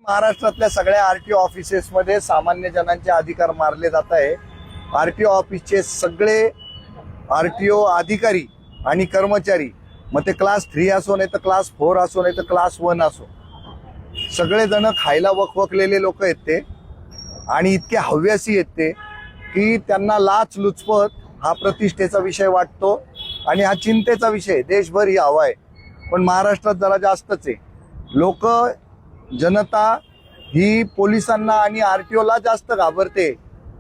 महाराष्ट्रातल्या सगळ्या RTO offices मध्ये सामान्य जनांचे अधिकार मारले जात आहे। आरटीओ ऑफिसचे सगळे आरटीओ अधिकारी आणि कर्मचारी, मग ते क्लास 3 असो नाही तर क्लास 4 असो नाही तर क्लास 1 असो, सगळे जण खायला वकवकलेले लोक आहेत ते, आणि इतके हव्यासी आहेत ते की त्यांना लाच लुचपत हा प्रतिष्ठेचा विषय वाटतो आणि हा चिंतेचा विषय। देशभर ही हवा आहे, पण महाराष्ट्रात जरा जास्तच आहे। लोक, जनता ही पोलिसांना आणि आरटीओला जास्त घाबरते।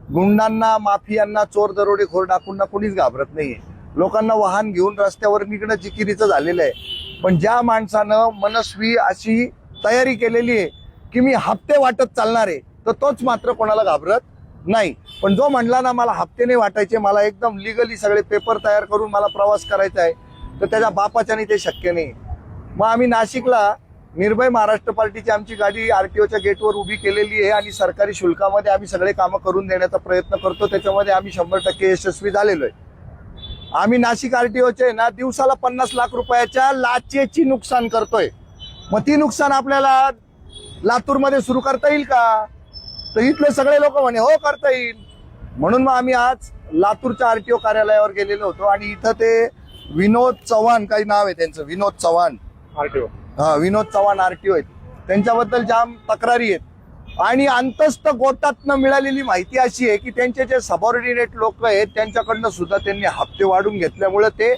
गुंडांना, माफियांना, चोर दरोडेखोर डाकूंना कोणीच घाबरत नाहीये। लोकांना वाहन घेऊन रस्त्यावर निघणं जिकिरीचं झालेलं आहे। पण ज्या माणसानं मनस्वी अशी तयारी केलेली आहे की मी हप्ते वाटत चालणार आहे, तर तोच मात्र कोणाला घाबरत नाही। पण जो म्हणला ना मला हप्ते नाही वाटायचे, मला एकदम लिगली सगळे पेपर तयार करून मला प्रवास करायचा आहे, तर त्याच्या बापाच्याने ते शक्य नाही। मग आम्ही नाशिकला निर्भय महाराष्ट्र पार्टीची आमची गाडी आरटीओच्या गेटवर उभी केलेली आहे आणि सरकारी शुल्कामध्ये आम्ही सगळे कामं करून देण्याचा प्रयत्न करतो। त्याच्यामध्ये आम्ही 100% यशस्वी झालेलो आहे। आम्ही नाशिक आरटीओचे ना दिवसाला 50 लाख रुपयाच्या लाचेची नुकसान करतोय। मग ती नुकसान आपल्याला लातूरमध्ये सुरू करता येईल का? तर इथले सगळे लोक म्हणे हो करता येईल। म्हणून मग आम्ही आज लातूरच्या आरटीओ कार्यालयावर गेलेलो होतो आणि इथं ते विनोद चव्हाण, काही नाव आहे त्यांचं, विनोद चव्हाण आरटीओ, विनोद चव्हाण आरटीओ आहेत, त्यांच्याबद्दल जाम तक्रारी आहेत। आणि अंतस्थ गोटातनं मिळालेली माहिती अशी आहे की त्यांचे जे सबऑर्डिनेट लोक आहेत त्यांच्याकडनं सुद्धा त्यांनी हप्ते वाढून घेतल्यामुळे ते,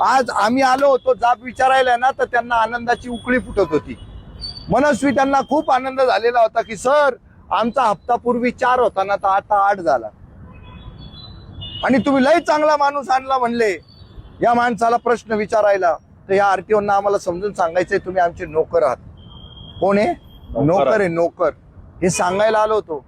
आज आम्ही आलो होतो जाब विचारायला ना, तर त्यांना आनंदाची उकळी फुटत होती। मनस्वी त्यांना खूप आनंद झालेला होता की सर आमचा हप्ता पूर्वी 4 होता ना, तर आता 8 झाला आणि तुम्ही लय चांगला माणूस आणला म्हणले या माणसाला प्रश्न विचारायला। तर या आरटीओना आम्हाला समजून सांगायचंय तुम्ही आमचे नोकर आहात। कोण आहे? नोकर आहे, नोकर। हे सांगायला आलो होतो।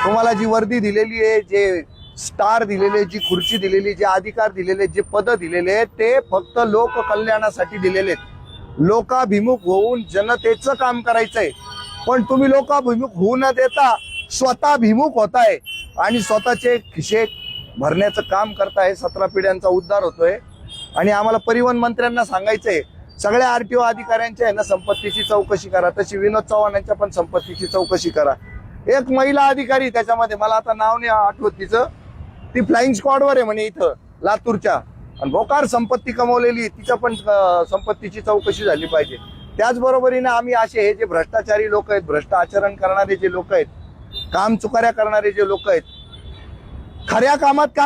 तुम्हाला जी वर्दी दिलेली आहे, जे स्टार दिलेले, जी खुर्ची दिलेली, जे अधिकार दिलेले, जे पद दिलेले, ते फक्त लोक कल्याणासाठी दिलेले आहेत। लोकाभिमुख होऊन जनतेचं काम करायचंय, पण तुम्ही लोकाभिमुख होऊ न देता स्वतःभिमुख होताय आणि स्वतःचे खिशे भरण्याचं काम करताय। 17 पिढ्यांचा उद्धार होतोय। आणि आम्हाला परिवहन मंत्र्यांना सांगायचंय सगळ्या आरटीओ अधिकाऱ्यांच्या आहे ना संपत्तीची चौकशी करा, तशी विनोद चव्हाणांच्या पण संपत्तीची चौकशी करा। एक महिला अधिकारी त्याच्यामध्ये, मला आता नाव नाही आठवत तिचं, ती फ्लाइंग स्क्वॉडवर आहे म्हणे इथं लातूरच्या, आणि भोकार संपत्ती कमवलेली, तिच्या पण संपत्तीची चौकशी झाली पाहिजे। त्याचबरोबरीने आम्ही असे हे जे भ्रष्टाचारी लोक आहेत, भ्रष्ट आचरण करणारे जे लोक आहेत, काम चुकाऱ्या करणारे जे लोक आहेत, खऱ्या कामात काम